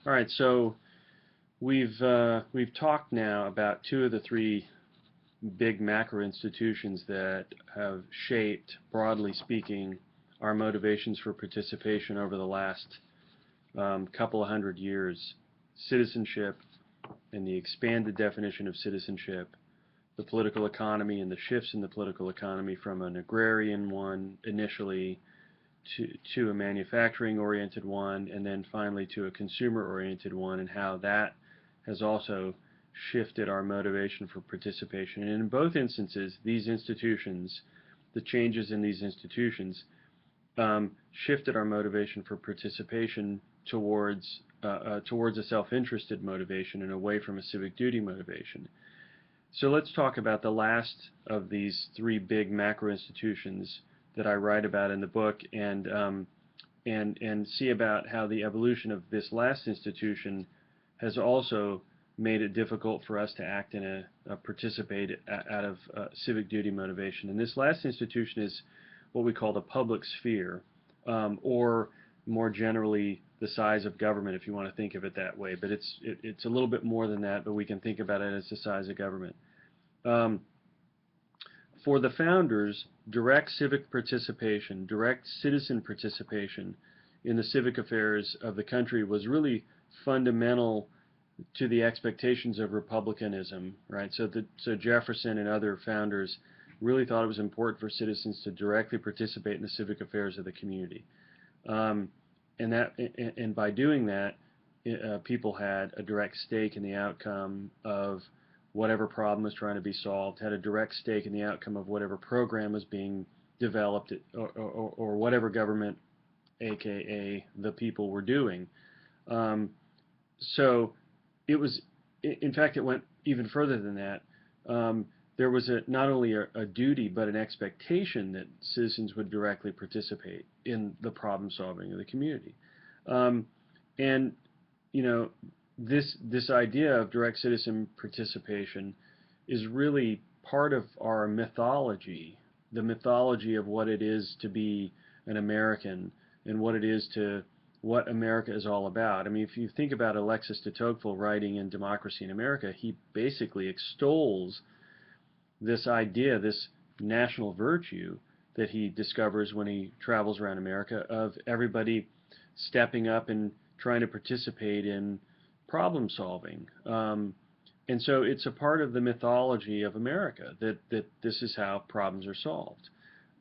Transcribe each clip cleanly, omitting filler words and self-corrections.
All right, so we've talked now about two of the three big macro institutions that have shaped, broadly speaking, our motivations for participation over the last couple of hundred years: citizenship and the expanded definition of citizenship, the political economy and the shifts in the political economy from an agrarian one initially to a manufacturing-oriented one, and then finally to a consumer-oriented one, and how that has also shifted our motivation for participation. And in both instances, these institutions, the changes in these institutions, shifted our motivation for participation towards a self-interested motivation and away from a civic duty motivation. So let's talk about the last of these three big macro institutions that I write about in the book, and see about how the evolution of this last institution has also made it difficult for us to act in participate out of civic duty motivation. And this last institution is what we call the public sphere, or more generally the size of government, if you want to think of it that way. But it's a little bit more than that, but we can think about it as the size of government. For the founders, direct civic participation, direct citizen participation in the civic affairs of the country was really fundamental to the expectations of republicanism, right? So Jefferson and other founders really thought it was important for citizens to directly participate in the civic affairs of the community, and by doing that, people had a direct stake in the outcome of whatever problem was trying to be solved, had a direct stake in the outcome of whatever program was being developed, or whatever government, aka the people, were doing. So it was, in fact, it went even further than that. There was not only a duty, but an expectation that citizens would directly participate in the problem solving of the community. And, you know, this idea of direct citizen participation is really part of our mythology, the mythology of what it is to be an American and what America is all about. I mean, if you think about Alexis de Tocqueville writing in Democracy in America, he basically extols this idea, this national virtue that he discovers when he travels around America, of everybody stepping up and trying to participate in problem solving. And so it's a part of the mythology of America that this is how problems are solved.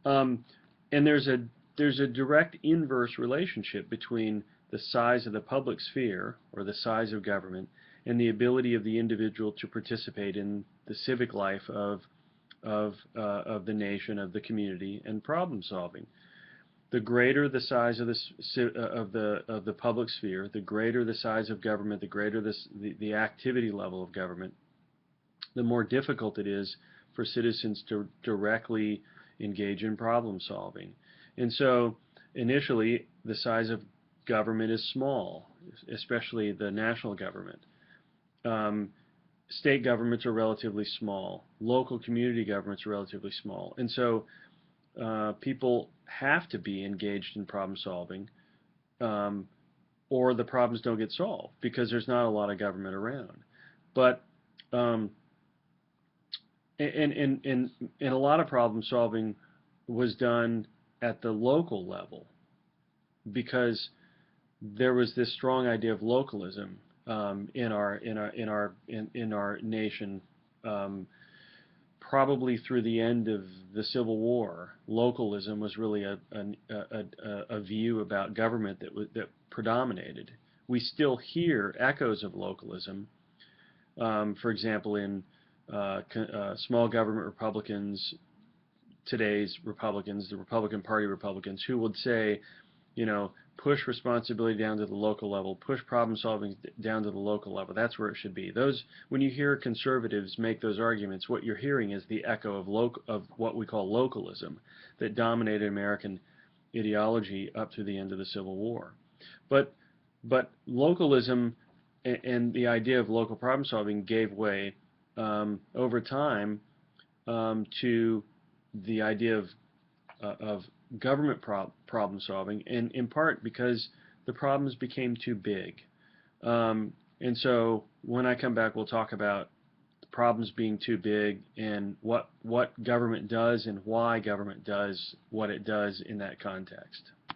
And there's a direct inverse relationship between the size of the public sphere, or the size of government, and the ability of the individual to participate in the civic life of the nation, of the community, and problem solving. The greater the size of the public sphere, the greater the size of government, the greater the activity level of government, the more difficult it is for citizens to directly engage in problem solving. And so initially, the size of government is small, especially the national government. State governments are relatively small. Local community governments are relatively small. And so people have to be engaged in problem solving, or the problems don't get solved because there's not a lot of government around. But and a lot of problem solving was done at the local level because there was this strong idea of localism in our nation. Probably through the end of the Civil War, localism was really a view about government that predominated. We still hear echoes of localism. For example, in small government Republicans, today's Republicans, the Republican Party Republicans, who would say, you know, push responsibility down to the local level, push problem solving down to the local level. That's where it should be. When you hear conservatives make those arguments, what you're hearing is the echo of what we call localism that dominated American ideology up to the end of the Civil War. But localism and the idea of local problem solving gave way over time to the idea of government problem solving, and in part because the problems became too big. And so when I come back, we'll talk about problems being too big and what government does and why government does what it does in that context.